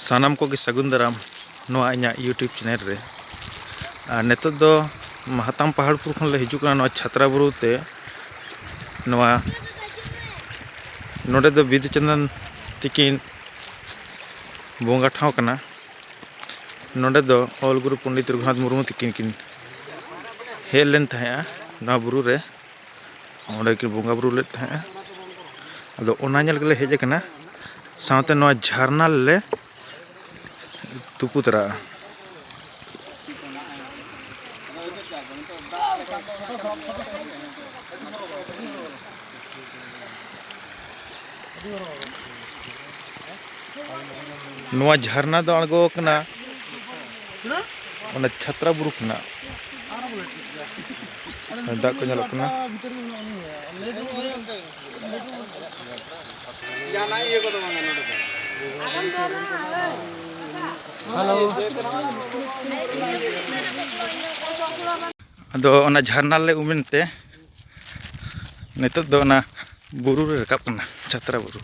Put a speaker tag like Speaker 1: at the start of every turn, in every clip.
Speaker 1: सानाम को सगुन दाराम नोआ इन्या यूट्यूब चैनल रे नेतो दो महाताम पहाड़पुर खन ले हिजुक ना छात्रा बुरु ते नोआ नोडे दो बिदु चंदन तिकिन बोंगा ठाव कना नोडे दो ऑल गुरु पंडित रघुनाथ मुर्मू तिकिन किन हे लेन थाया ना बुरु रे ओंडे कि बोंगा बुरु ले थाया अदो ओना नेल गेले हेज कना सावते नोआ झरना ले तुपु तरा नोआ झरना दो अणगो कना ओना छात्रा बुरु खना दाग को नेलो कना जाना ये को दो हेलो अदो ओना झरना ले उमिनते नितो दो ओना बुरु रे रकाब कना छात्रा बुरु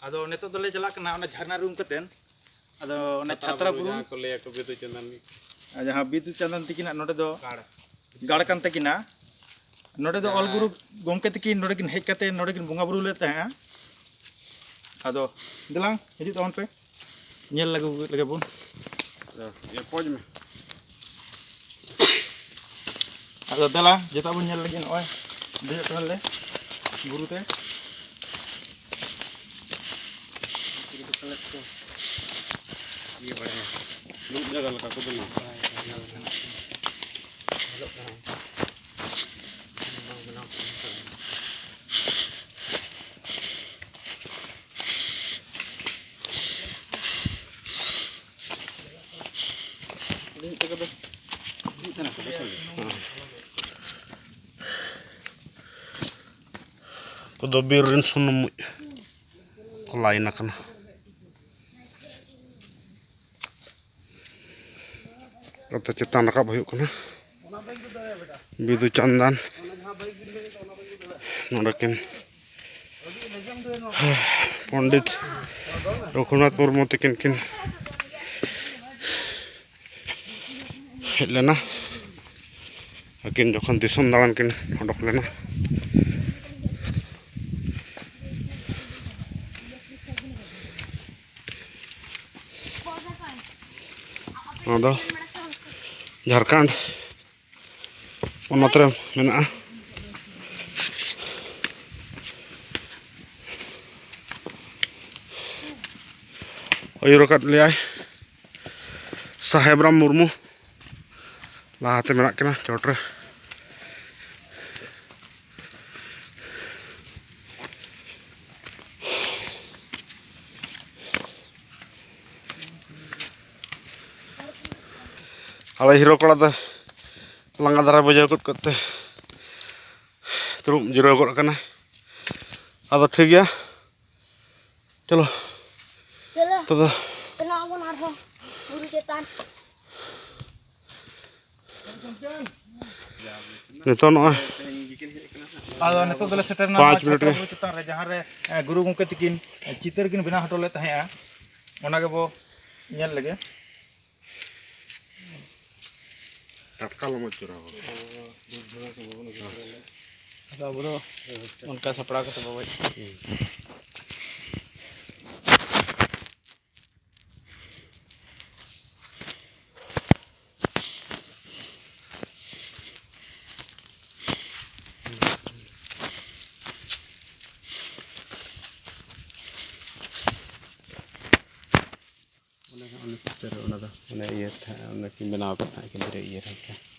Speaker 1: अदो नेतो दले चला कना ओना झरना रूम कतेन अदो ओना छात्रा बुरु को ले को बिदु चंदन जहां बिदु चंदन तिकिना नोडे दो गाड़ कान तकिना नोडे दो ऑल गुरु गोमके तकिन नोडे किन हेज कते नोडे किन बोंगा बुरु ले तहा अदो दिलांग हिजु तवन पे नेल लागू लगे बोन ये पोज में अदो दला जेता बुन नेल लगिन ओय दे तन ले बुरु ते ये बड़े लूट जगह लगा को बना को दो बिरन सुनम को लाइन कना कत चेतान रकाब हुयुक कना बिदु चंदन नोडकिन पंडित रघुनाथ मुर्मू तिकिन किन हेज लेना अकिन जखन दिसम दाड़ान किन उडक लेना अदो झारखंड पोनोत रे मेना अयुरकाद लेयाय साहेबराम मुर्मू लाहाते मेना कना चोट रे आले हीरो कड़ा दो लंगा दारा बजाव कत करते तुरुम जिराव गड कना आदो ठीक गया चलो तो
Speaker 2: चलो अपन आरो बुरु चेतान नितो नो
Speaker 1: आदो नितो दले सेटरना
Speaker 2: 5 मिनट रे
Speaker 1: चितान रे जहां रे गुरु गंके तकिन चितर किन बिना हटोले तहेआ ओना के बो नेल लगे
Speaker 2: टटका लो मत चुरा
Speaker 1: अब दो उनका सपड़ा के तो बाबा
Speaker 2: ये था कि बनाव करता है कि मेरे ये रहता है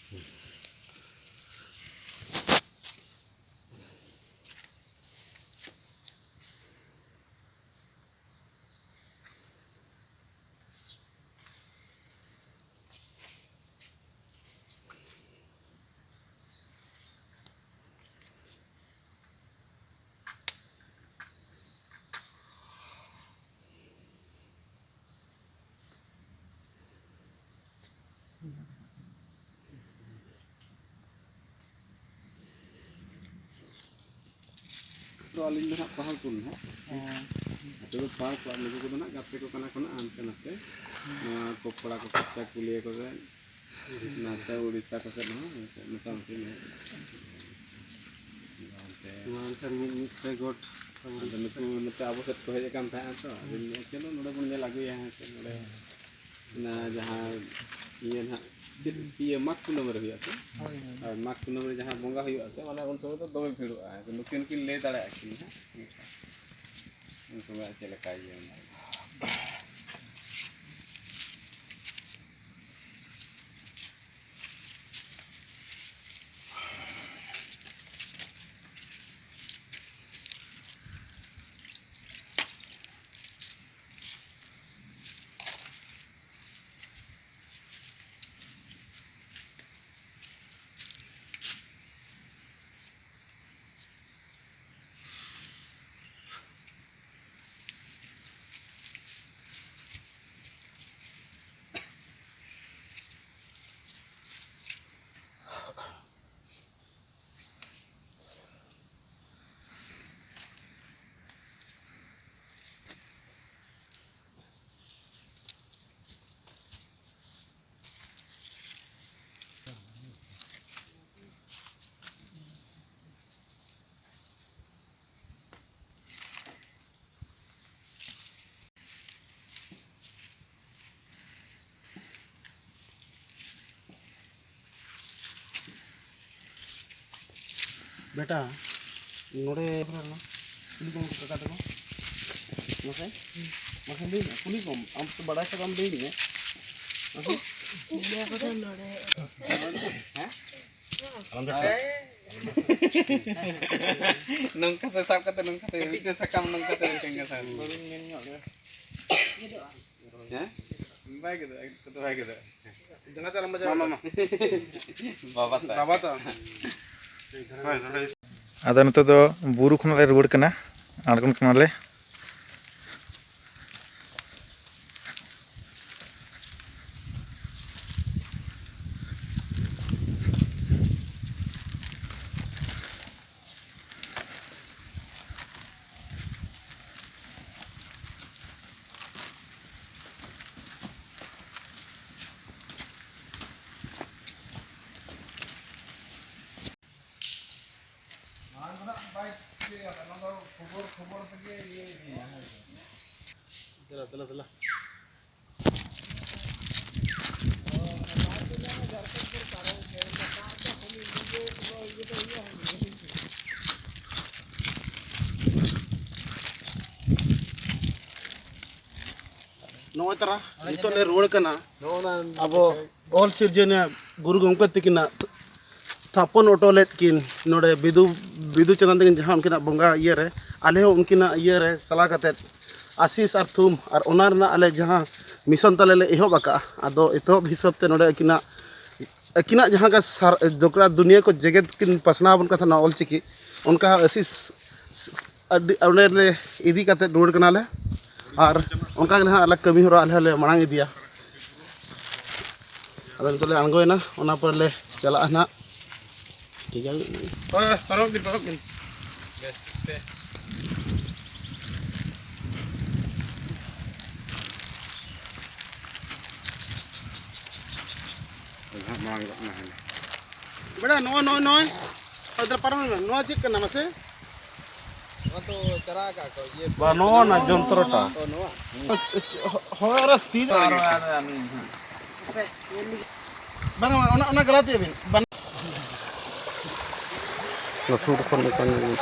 Speaker 2: तो अलिंग दो पहाड़ को ना तो पार्क वाले को तो ना गाते को कना कना आनते नते कोपड़ा को कच्चा कुलिए को नाता उड़ीसा को से ना मसाम से में मानते मिते गोट नते आबो सेट को हे कान था तो चलो नोडे बन ने लागु यहाँ से नोडे ना जहां ये ना ये माघ कुनम रे हुआ से और माघ कुनम रे जहां बंगा हुआ से माने उन समय तो दमे भिड़ोआ है नुकिन किन ले दाड़ा आकिन है उन समय चले का ये
Speaker 3: बेटा नोड़े ना कुली को कका तको मसे मसे ले कुली को हम तो बड़ा सा काम दे दिए मसे ले को तो नोड़े हैं हम नंका से साफ करते नंका से इतने सा काम नंका से केंगे सा बड़ी मेन नोड़े हैं बाय के तो बाय के जंगा चला मजा मामा बाबा तो
Speaker 1: आदो नितो दो बुरु खन ले रुवाड़ कना आड़गन कना ले
Speaker 3: चला नोय तरा नितो ले रुवाड़ कना अब ऑल सिरजन गुरु गंके तकिना स्थापन ओटोलेट किन नोडे बिदु चंदन तकिन जहां उनकिना बंगा ये रे आले हो उनकिना ये रे सला कते आशीष और थुम और ओनारना आले जहां मिशन तले ले एहो बका आदो एतो हिसाब ते नोडे अकिना जहां का दोकरा दुनिया को जगत किन पसना बन कथा ना ऑल चिकी उनका आशीष अडे ले इदी कते रुवाड़ कना ले और उनका अलग कमी हो रहा है मांग इदिया अदो नितो ले आंगोयना ओना पर ले चला ना ठीक है parok din beda no ada parang no cik kena masih
Speaker 2: तो चरा का को ये
Speaker 3: bano na jontrota
Speaker 2: तो no
Speaker 3: horas tidak bang ona galat ya bin ban langsung telepon depan ini